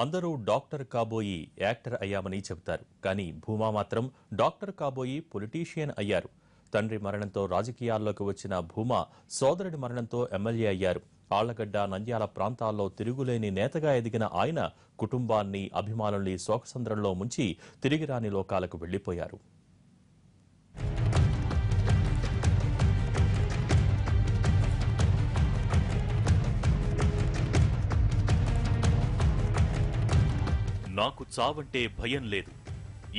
అందరూ doctor కాబోయి actor అయ్యామని చెబుతారు. కానీ భూమా మాత్రం డాక్టర్ కాబోయి పొలిటీషియన్ అయ్యారు. తండ్రి మరణంతో రాజకీయాల్లోకి వచ్చిన భూమా సోదరుడి మరణంతో ఎమ్మెల్యే అయ్యారు. ఆళ్లగడ్డ, నంద్యాల ప్రాంతాల్లో తిరుగులేని నేతగా ఎదిగిన ఆయన కుటుంబాన్ని, అభిమానుల్ని శోకసంద్రంలో ముంచి తిరిగి రాని లోకాలకు వెళ్లిపోయారు. నాకు చావంటే భయం లేదు.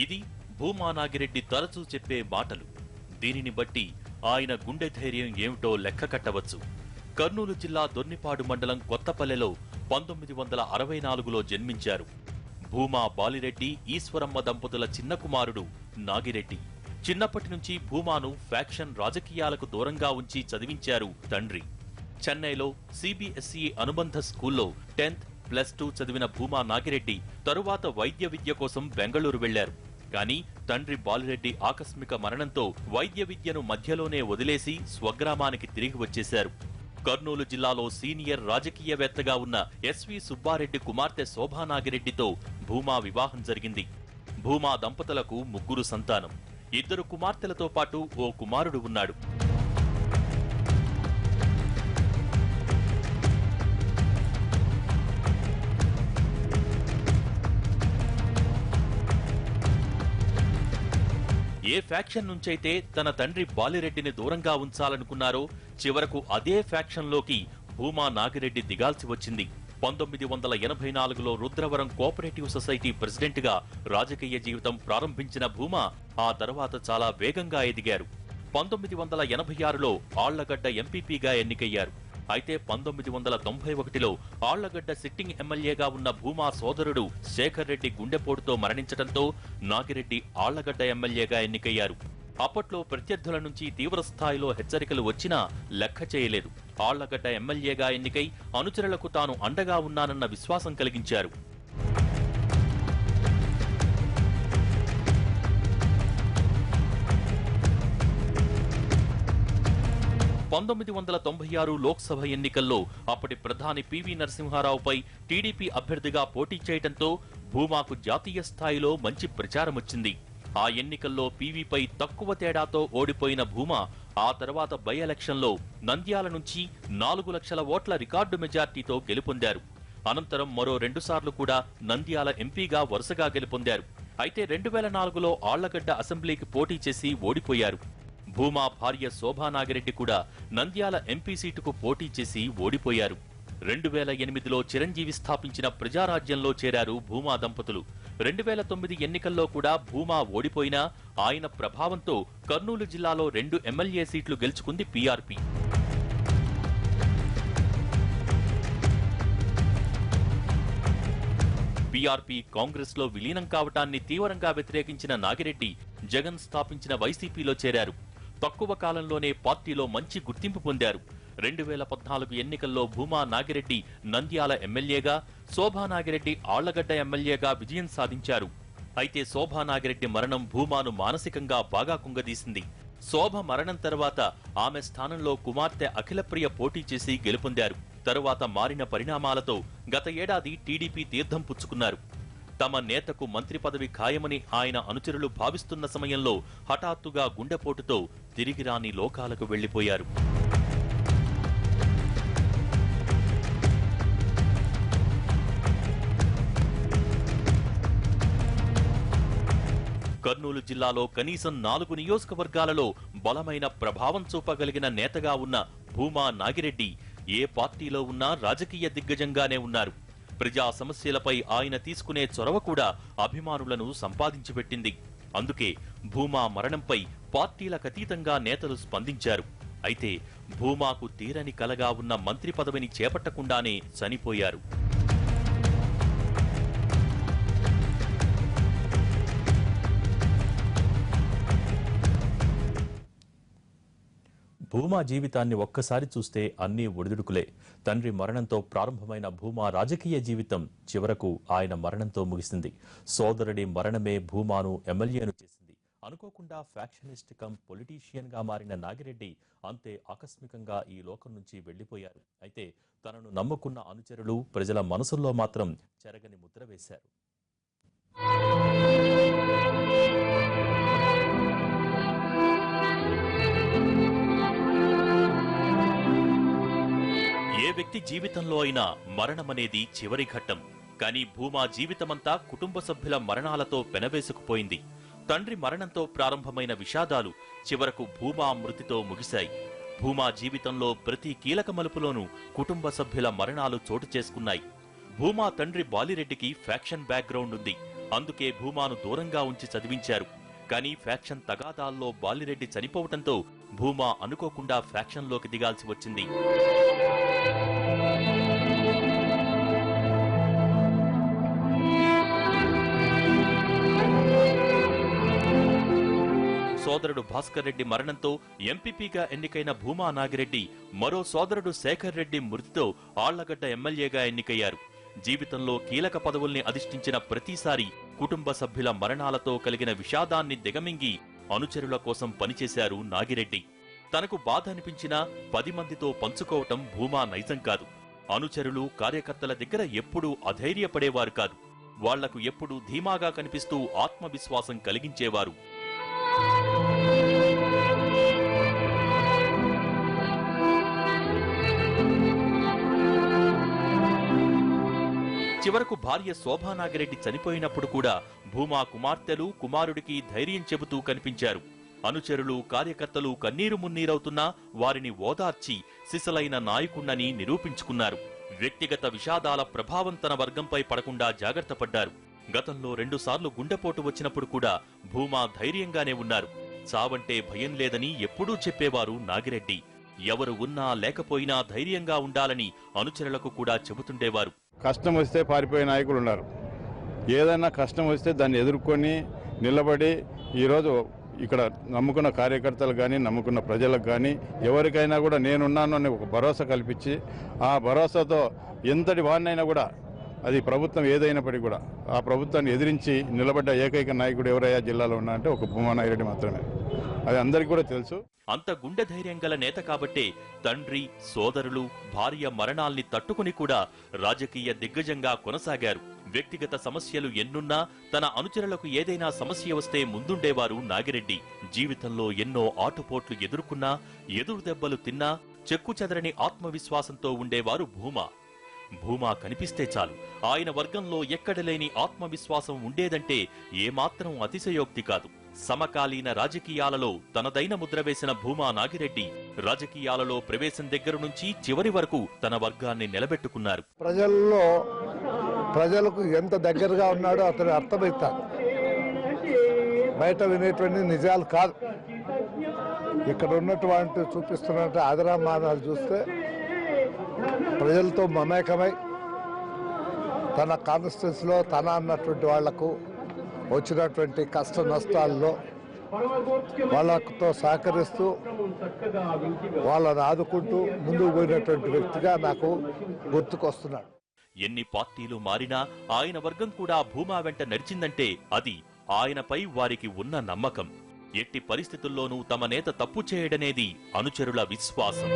ఇది భూమా నాగిరెడ్డి తరచూ చెప్పే మాటలు. దీనిని బట్టి ఆయన గుండె ధైర్యం ఏమిటో లెక్క కట్టవచ్చు. కర్నూలు జిల్లా దొర్నిపాడు మండలం కొత్తపల్లెలో 1964లో జన్మించారు. భూమా బాలిరెడ్డి, ఈశ్వరమ్మ దంపతుల చిన్న కుమారుడు నాగిరెడ్డి. చిన్నప్పటి నుంచి భూమాను ఫ్యాక్షన్ రాజకీయాలకు దూరంగా ఉంచి చదివించారు తండ్రి. చెన్నైలో సిబిఎస్ఈ అనుబంధ స్కూల్లో 10th, +2 చదివిన భూమా నాగిరెడ్డి తరువాత వైద్య విద్య కోసం బెంగళూరు వెళ్లారు. కానీ తండ్రి బాలిరెడ్డి ఆకస్మిక మరణంతో వైద్య విద్యను మధ్యలోనే వదిలేసి స్వగ్రామానికి తిరిగి వచ్చేశారు. కర్నూలు జిల్లాలో సీనియర్ రాజకీయవేత్తగా ఉన్న ఎస్వి సుబ్బారెడ్డి కుమార్తె శోభానాగిరెడ్డితో భూమా వివాహం జరిగింది. భూమా దంపతులకు 3 సంతానం. 2 కుమార్తెలతో పాటు ఓ కుమారుడు ఉన్నాడు. ఏ ఫ్యాక్షన్ నుంచైతే తన తండ్రి బాలిరెడ్డిని దూరంగా ఉంచాలనుకున్నారో చివరకు అదే ఫ్యాక్షన్లోకి భూమా నాగిరెడ్డి దిగాల్సి వచ్చింది. 1984లో రుద్రవరం కోఆపరేటివ్ సొసైటీ ప్రెసిడెంట్గా రాజకీయ జీవితం ప్రారంభించిన భూమా ఆ తర్వాత చాలా వేగంగా ఎదిగారు. 1986లో ఆళ్లగడ్డ ఎంపీపీగా ఎన్నికయ్యారు. అయితే 1991లో ఆళ్లగడ్డ సిట్టింగ్ ఎమ్మెల్యేగా ఉన్న భూమా సోదరుడు శేఖర్ రెడ్డి గుండెపోటుతో మరణించడంతో నాగిరెడ్డి ఆళ్లగడ్డ ఎమ్మెల్యేగా ఎన్నికయ్యారు. అప్పట్లో ప్రత్యర్థుల నుంచి తీవ్రస్థాయిలో హెచ్చరికలు వచ్చినా లెక్క చేయలేదు. ఆళ్లగడ్డ ఎమ్మెల్యేగా ఎన్నికై అనుచరులకు తాను అండగా ఉన్నానన్న విశ్వాసం కలిగించారు. 1996 లోక్సభ ఎన్నికల్లో అప్పటి ప్రధాని పివి నరసింహారావుపై టీడీపీ అభ్యర్థిగా పోటీ చేయడంతో భూమాకు జాతీయ స్థాయిలో మంచి ప్రచారం వచ్చింది. ఆ ఎన్నికల్లో పీవీపై తక్కువ తేడాతో ఓడిపోయిన భూమా ఆ తర్వాత బై ఎలక్షన్లో నంద్యాల నుంచి 4 లక్షల ఓట్ల రికార్డు మెజార్టీతో గెలుపొందారు. అనంతరం మరో 2 సార్లు కూడా నంద్యాల ఎంపీగా వరుసగా గెలుపొందారు. అయితే 2004లో ఆళ్లగడ్డ అసెంబ్లీకి పోటీ చేసి ఓడిపోయారు. భూమా భార్య శోభానాగిరెడ్డి కూడా నంద్యాల ఎంపీ సీటుకు పోటీ చేసి ఓడిపోయారు. 2008లో చిరంజీవి స్థాపించిన ప్రజారాజ్యంలో చేరారు భూమా దంపతులు. 2009 ఎన్నికల్లో కూడా భూమా ఓడిపోయినా ఆయన ప్రభావంతో కర్నూలు జిల్లాలో 2 ఎమ్మెల్యే సీట్లు గెలుచుకుంది పీఆర్పీ. పీఆర్పీ కాంగ్రెస్ లో విలీనం కావటాన్ని తీవ్రంగా వ్యతిరేకించిన నాగిరెడ్డి జగన్ స్థాపించిన వైసీపీలో చేరారు. తక్కువ కాలంలోనే పార్టీలో మంచి గుర్తింపు పొందారు. 2014 ఎన్నికల్లో భూమా నాగిరెడ్డి నంద్యాల ఎమ్మెల్యేగా, శోభానాగిరెడ్డి ఆళ్లగడ్డ ఎమ్మెల్యేగా విజయం సాధించారు. అయితే శోభానాగిరెడ్డి మరణం భూమాను మానసికంగా బాగా కుంగదీసింది. శోభ మరణం తర్వాత ఆమె స్థానంలో కుమార్తె అఖిలప్రియ పోటీ చేసి గెలుపొందారు. తరువాత మారిన పరిణామాలతో గత ఏడాది టీడీపీ తీర్థం పుచ్చుకున్నారు. తమ నేతకు మంత్రి పదవి ఖాయమని ఆయన అనుచరులు భావిస్తున్న సమయంలో హఠాత్తుగా గుండెపోటుతో తిరిగి రాని లోకాలకు వెళ్లిపోయారు. కర్నూలు జిల్లాలో కనీసం 4 నియోజకవర్గాలలో బలమైన ప్రభావం చూపగలిగిన నేతగా ఉన్న భూమా నాగిరెడ్డి ఏ పార్టీలో ఉన్నా రాజకీయ దిగ్గజంగానే ఉన్నారు. ప్రజా సమస్యలపై ఆయన తీసుకునే చొరవ కూడా అభిమానులను సంపాదించిపెట్టింది. అందుకే భూమా మరణంపై పార్టీలకతీతంగా నేతలు స్పందించారు. అయితే భూమాకు తీరని కలగా ఉన్న మంత్రి పదవిని చేపట్టకుండానే చనిపోయారు. భూమా జీవితాన్ని ఒక్కసారి చూస్తే అన్నీ ఒడిదుడుకులే. తండ్రి మరణంతో ప్రారంభమైన భూమా రాజకీయ జీవితం చివరకు ఆయన మరణంతో ముగిసింది. సోదరుడి మరణమే భూమాను ఎమ్మెల్యేను చేసింది. అనుకోకుండా ఫ్యాక్షనిస్ట్ కమ్ పొలిటీషియన్ గా మారిన నాగిరెడ్డి అంతే ఆకస్మికంగా ఈ లోకం నుంచి వెళ్లిపోయారు. అయితే తనను నమ్ముకున్న అనుచరులు ప్రజల మనసుల్లో మాత్రం చెరగని ముద్ర వేశారు. ఏ వ్యక్తి జీవితంలో అయినా మరణమనేది చివరి ఘట్టం. కానీ భూమా జీవితమంతా కుటుంబ సభ్యుల మరణాలతో పెనవేసుకుపోయింది. తండ్రి మరణంతో ప్రారంభమైన విషాదాలు చివరకు భూమా మృతితో ముగిశాయి. భూమా జీవితంలో ప్రతి కీలక మలుపులోనూ కుటుంబ సభ్యుల మరణాలు చోటు చేసుకున్నాయి. భూమా తండ్రి బాలిరెడ్డికి ఫ్యాక్షన్ బ్యాక్గ్రౌండ్ ఉంది. అందుకే భూమాను దూరంగా ఉంచి చదివించారు. కానీ ఫ్యాక్షన్ తగాదాల్లో బాలిరెడ్డి చనిపోవటంతో భూమా అనుకోకుండా ఫ్యాక్షన్లోకి దిగాల్సి వచ్చింది. సోదరుడు భాస్కర్ రెడ్డి మరణంతో ఎంపీపీగా ఎన్నికైన భూమా నాగిరెడ్డి మరో సోదరుడు శేఖర్ రెడ్డి మృతితో ఆళ్లగడ్డ ఎమ్మెల్యేగా ఎన్నికయ్యారు. జీవితంలో కీలక పదవుల్ని అధిష్ఠించిన ప్రతిసారి కుటుంబ సభ్యుల మరణాలతో కలిగిన విషాదాన్ని దిగమింగి అనుచరుల కోసం పనిచేశారు నాగిరెడ్డి. తనకు బాధ అనిపించినా 10 మందితో పంచుకోవటం భూమా నైజం కాదు. అనుచరులు కార్యకర్తల దగ్గర ఎప్పుడూ అధైర్యపడేవారు కాదు. వాళ్లకు ఎప్పుడూ ధీమాగా కనిపిస్తూ ఆత్మవిశ్వాసం కలిగించేవారు. చివరకు భార్య శోభానాగిరెడ్డి చనిపోయినప్పుడు కూడా భూమా కుమార్తెలు కుమారుడికి ధైర్యం చెబుతూ కనిపించారు. అనుచరులు కార్యకర్తలు కన్నీరు మున్నీరవుతున్నా వారిని ఓదార్చి సిసలైన నాయకుణ్ణని నిరూపించుకున్నారు. వ్యక్తిగత విషాదాల ప్రభావం తన వర్గంపై పడకుండా జాగ్రత్త పడ్డారు. గతంలో 2 సార్లు గుండెపోటు వచ్చినప్పుడు కూడా భూమా ధైర్యంగానే ఉన్నారు. చావంటే భయం లేదని ఎప్పుడూ చెప్పేవారు నాగిరెడ్డి. ఎవరు ఉన్నా లేకపోయినా ధైర్యంగా ఉండాలని అనుచరులకు కూడా చెబుతుండేవారు. కష్టం వస్తే పారిపోయే నాయకులు ఉన్నారు. ఏదైనా కష్టం వస్తే దాన్ని ఎదుర్కొని నిలబడి ఈరోజు ఇక్కడ నమ్ముకున్న కార్యకర్తలు కానీ నమ్ముకున్న ప్రజలకు కానీ ఎవరికైనా కూడా నేనున్నాను అని ఒక భరోసా కల్పించి ఆ భరోసాతో ఎంతటి వాడినైనా కూడా అది ప్రభుత్వం ఏదైనప్పటికీ కూడా ఆ ప్రభుత్వాన్ని ఎదిరించి నిలబడ్డ ఏకైక నాయకుడు ఎవరయ్యా జిల్లాలో ఉన్నా అంటే ఒక భూమా నాగిరెడ్డి మాత్రమే. అది అందరికీ కూడా తెలుసు. అంత గుండె ధైర్యం గల నేత కాబట్టే తండ్రి, సోదరులు, భార్య మరణాల్ని తట్టుకుని కూడా రాజకీయ దిగ్గజంగా కొనసాగారు. వ్యక్తిగత సమస్యలు ఎన్నున్నా తన అనుచరులకు ఏదైనా సమస్య వస్తే ముందుండేవారు నాగిరెడ్డి. జీవితంలో ఎన్నో ఆటుపోట్లు ఎదుర్కొన్నా, ఎదురు దెబ్బలు తిన్నా చెక్కుచెదరని ఆత్మవిశ్వాసంతో ఉండేవారు భూమా. భూమా కనిపిస్తే చాలు ఆయన వర్గంలో ఎక్కడలేని ఆత్మవిశ్వాసం ఉండేదంటే ఏమాత్రం అతిశయోక్తి కాదు. సమకాలీన రాజకీయాలలో తనదైన ముద్ర వేసిన భూమా నాగిరెడ్డి రాజకీయాలలో ప్రవేశం దగ్గర నుంచి చివరి వరకు తన వర్గాన్ని నిలబెట్టుకున్నారు. ప్రజలకు ఎంత దగ్గరగా ఉన్నాడో అతను అర్థమవుతాడు. బయట వినేటువంటి నిజాలు కాదు. ఇక్కడ ఉన్నటువంటి చూపిస్తున్నట్టు ఆదరామానాలు చూస్తే ప్రజలతో మమేకమై తన కాన్స్టిట్యున్సీలో తన అన్నటువంటి వాళ్లకు వచ్చినటువంటి కష్ట నష్టాల్లో వాళ్ళతో సహకరిస్తూ వాళ్ళని ఆదుకుంటూ ముందుకు పోయినటువంటి వ్యక్తిగా నాకు గుర్తుకొస్తున్నాడు. ఎన్ని పార్టీలు మారినా ఆయన వర్గం కూడా భూమా వెంట నడిచిందంటే అది ఆయనపై వారికి ఉన్న నమ్మకం. ఎట్టి పరిస్థితుల్లోనూ తమ నేత తప్పు చేయడనేది అనుచరుల విశ్వాసం.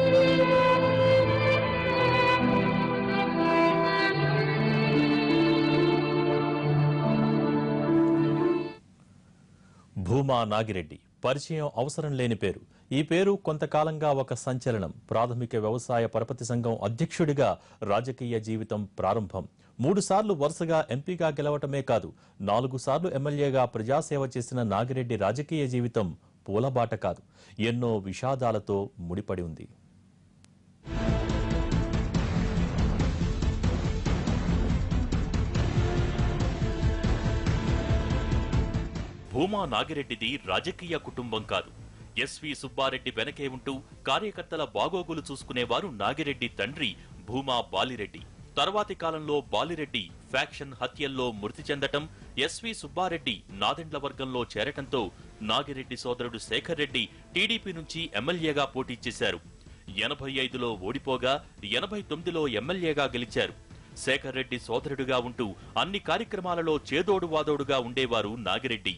భూమా నాగిరెడ్డి పరిచయం అవసరం లేని పేరు. ఈ పేరు కొంతకాలంగా ఒక సంచలనం. ప్రాథమిక వ్యవసాయ పరపతి సంఘం అధ్యక్షుడిగా రాజకీయ జీవితం ప్రారంభం. 3 సార్లు వరుసగా ఎంపీగా గెలవటమే కాదు, 4 సార్లు ఎమ్మెల్యేగా ప్రజాసేవ చేసిన నాగిరెడ్డి రాజకీయ జీవితం పూలబాట కాదు, ఎన్నో విషాదాలతో ముడిపడి ఉంది. భూమా నాగిరెడ్డిది రాజకీయ కుటుంబం కాదు. ఎస్వి సుబ్బారెడ్డి వెనకే ఉంటూ కార్యకర్తల బాగోగులు చూసుకునేవారు నాగిరెడ్డి తండ్రి భూమా బాలిరెడ్డి. తర్వాతి కాలంలో బాలిరెడ్డి ఫ్యాక్షన్ హత్యల్లో మృతి చెందటం, ఎస్వి సుబ్బారెడ్డి నాదెండ్ల వర్గంలో చేరటంతో నాగిరెడ్డి సోదరుడు శేఖర్ రెడ్డి టీడీపీ నుంచి ఎమ్మెల్యేగా పోటీ చేశారు. 85లో ఓడిపోగా 89లో ఎమ్మెల్యేగా గెలిచారు. శేఖర్ రెడ్డి సోదరుడుగా ఉంటూ అన్ని కార్యక్రమాలలో చేదోడు వాదోడుగా ఉండేవారు నాగిరెడ్డి.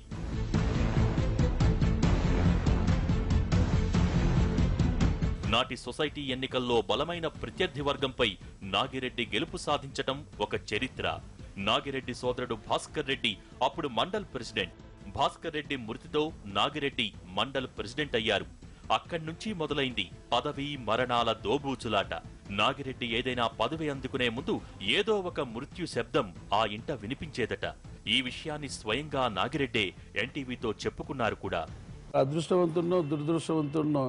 నాటి సొసైటీ ఎన్నికల్లో బలమైన ప్రత్యర్థి వర్గంపై నాగిరెడ్డి గెలుపు సాధించటం ఒక చరిత్ర. నాగిరెడ్డి సోదరుడు భాస్కర్ రెడ్డి అప్పుడు మండల్ ప్రెసిడెంట్. భాస్కర్ రెడ్డి మృతితో నాగిరెడ్డి మండల్ ప్రెసిడెంట్ అయ్యారు. అక్కడి నుంచి మొదలైంది పదవి మరణాల దోబూచులాట. నాగిరెడ్డి ఏదైనా పదవి అందుకునే ముందు ఏదో ఒక మృత్యు శబ్దం ఆ ఇంట వినిపించేదట. ఈ విషయాన్ని స్వయంగా నాగిరెడ్డే ఎన్టీవీతో చెప్పుకున్నారు కూడా. అదృష్టవంతున్నో దురదృష్టవంతున్నో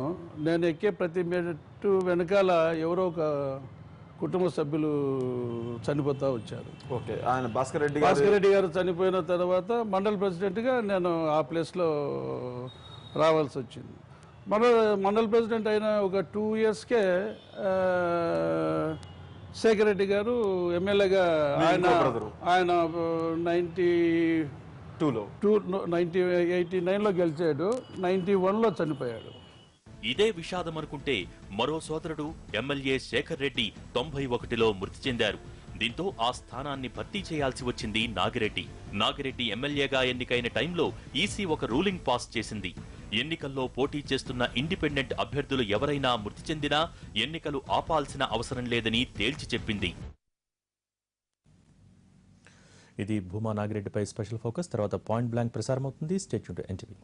నేను ఎక్కే ప్రతి మెట్టు వెనకాల ఎవరో ఒక కుటుంబ సభ్యులు చనిపోతూ వచ్చారు. ఓకే, ఆయన భాస్కర్ రెడ్డి గారు చనిపోయిన తర్వాత మండల్ ప్రెసిడెంట్గా నేను ఆ ప్లేస్లో రావాల్సి వచ్చింది. మండల్ ప్రెసిడెంట్ అయిన ఒక 2 ఇయర్స్కే శేఖర్ రెడ్డి గారు ఎమ్మెల్యేగా ఆయన 1989లో గెలిచాడు, 91లో చనిపోయాడు. ఇదే విషాదం అనుకుంటే మరో సోదరుడు ఎమ్మెల్యే శేఖర్ రెడ్డి 91లో మృతి చెందారు. దీంతో ఆ స్థానాన్ని భర్తీ చేయాల్సి వచ్చింది నాగిరెడ్డి. నాగిరెడ్డి ఎమ్మెల్యేగా ఎన్నికైన టైంలో ఈసీ ఒక రూలింగ్ పాస్ చేసింది. ఎన్నికల్లో పోటీ చేస్తున్న ఇండిపెండెంట్ అభ్యర్థులు ఎవరైనా మృతి చెందినా ఎన్నికలు ఆపాల్సిన అవసరం లేదని తేల్చి చెప్పింది. ఇది భూమా నాగిరెడ్డిపై స్పెషల్ ఫోకస్. తర్వాత పాయింట్ బ్లాంక్ ప్రసారం అవుతుంది. Stay tuned to NTV.